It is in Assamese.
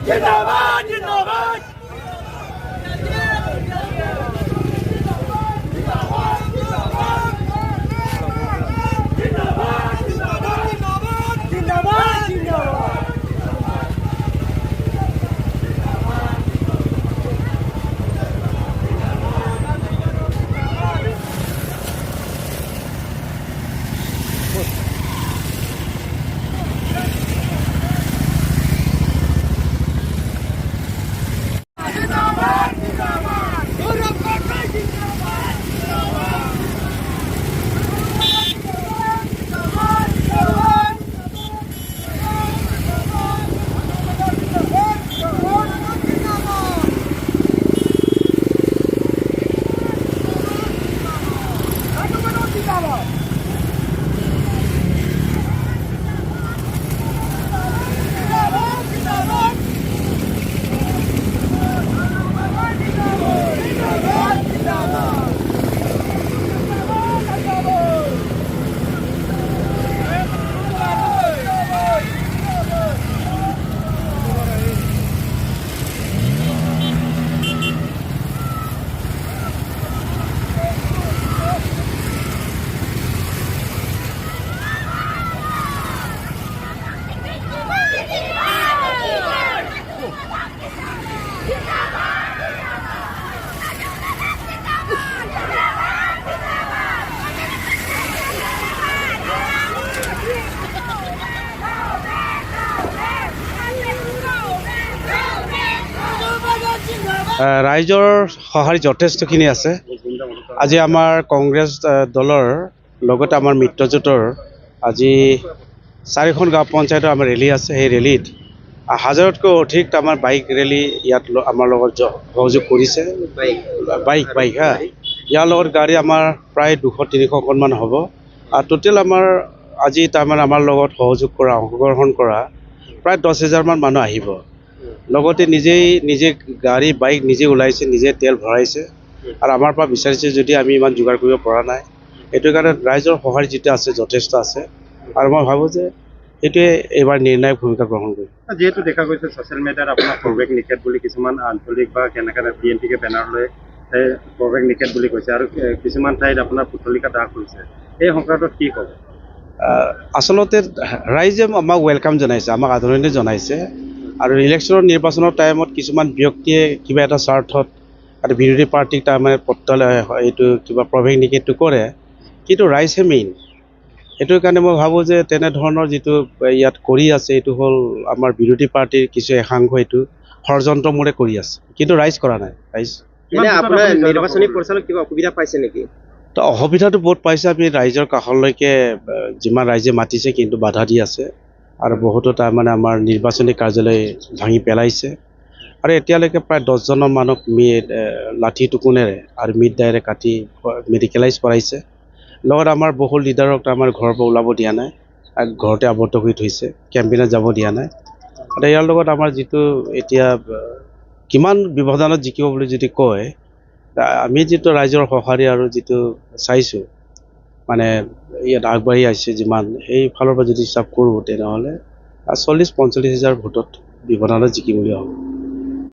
जिंदाबाद जिंदाबाद ৰাইজৰ সঁহাৰি যথেষ্টখিনি আছে। আজি আমাৰ কংগ্ৰেছ দলৰ লগতে আমাৰ মিত্ৰজোঁটৰ আজি 4খন গাঁও পঞ্চায়তৰ আমাৰ ৰেলী আছে। সেই ৰেলীত হাজাৰতকৈ অধিক আমাৰ বাইক ৰেলী ইয়াত আমাৰ লগত সহযোগ কৰিছে। বাইক ইয়াৰ লগত গাড়ী আমাৰ প্ৰায় 200-300খনমান হ'ব। আৰু টোটেল আমাৰ আজি তাৰমানে আমাৰ লগত সহযোগ কৰা অংশগ্ৰহণ কৰা প্ৰায় 10,000মান মানুহ আহিব। লগতে নিজে গাড়ী বাইক নিজে ওলাইছে, নিজে তেল ভৰাইছে আৰু আমাৰ পৰা বিচাৰিছে যদি আমি ইমান যোগাৰ কৰিব পৰা নাই। সেইটো কাৰণে ৰাইজৰ সঁহাৰি যিটো আছে যথেষ্ট আছে আৰু মই ভাবোঁ যে এইটোৱে এইবাৰ নিৰ্ণায়ক ভূমিকা গ্ৰহণ কৰিব। যিহেতু দেখা গৈছে ছ'চিয়েল মিডিয়াত আপোনাৰ প্ৰৱেশ নিষেধ বুলি কিছুমান আঞ্চলিক বা কেনেকৈ BNPকে বেনাৰ লৈ প্ৰৱেশ নিষেধ বুলি কৈছে আৰু কিছুমান ঠাইত আপোনাৰ পুতলিকা দাহ কৰিছে। এই সংক্ৰান্তত কি ক'ব? আচলতে ৰাইজে আমাক ৱেলকাম জনাইছে, আমাক আদৰণি জনাইছে আৰু ইলেকশ্যনৰ নিৰ্বাচনৰ টাইমত কিছুমান ব্যক্তিয়ে কিবা এটা স্বাৰ্থত আৰু বিৰোধী পাৰ্টিক তাৰমানে এইটো কিবা প্ৰৱেশ নিষেধটো কৰে, কিন্তু ৰাইজে মেইন। সেইটোৰ কাৰণে মই ভাবোঁ যে তেনেধৰণৰ যিটো ইয়াত কৰি আছে এইটো হ'ল আমাৰ বিৰোধী পাৰ্টিৰ কিছু একাংশ এইটো ষড়যন্ত্ৰমূৰে কৰি আছে, কিন্তু ৰাইজ কৰা নাই। ৰাইজ আপোনাৰ নিৰ্বাচনী পৰিচালনাত কিবা অসুবিধা পাইছে নেকি? তো অসুবিধাটো বহুত পাইছে। আমি ৰাইজৰ কাষলৈকে যিমান ৰাইজে মাতিছে কিন্তু বাধা দি আছে আৰু বহুতো তাৰমানে আমাৰ নিৰ্বাচনী কাৰ্যালয় ভাঙি পেলাইছে আৰু এতিয়ালৈকে প্ৰায় 10জনৰ মানুহক লাঠি টুকুনেৰে আৰু মিড দায়েৰে কাটি মেডিকেলাইজ কৰাইছে। লগত আমাৰ বহু লিডাৰক আমাৰ ঘৰৰ পৰা ওলাব দিয়া নাই, ঘৰতে আৱদ্ধ কৰি থৈছে, কেম্পেইনত যাব দিয়া নাই। আৰু ইয়াৰ লগত আমাৰ যিটো এতিয়া কিমান ব্যৱধানত জিকিব বুলি যদি কয়, আমি যিটো ৰাইজৰ সঁহাৰি আৰু যিটো চাইছোঁ মানে ইয়াত আগবাঢ়ি আহিছে যিমান, সেই ফালৰ পৰা যদি হিচাপ কৰোঁ তেনেহ'লে 40-45 হাজাৰ ভোটত ব্যৱধানত জিকিবলগীয়া হ'ব।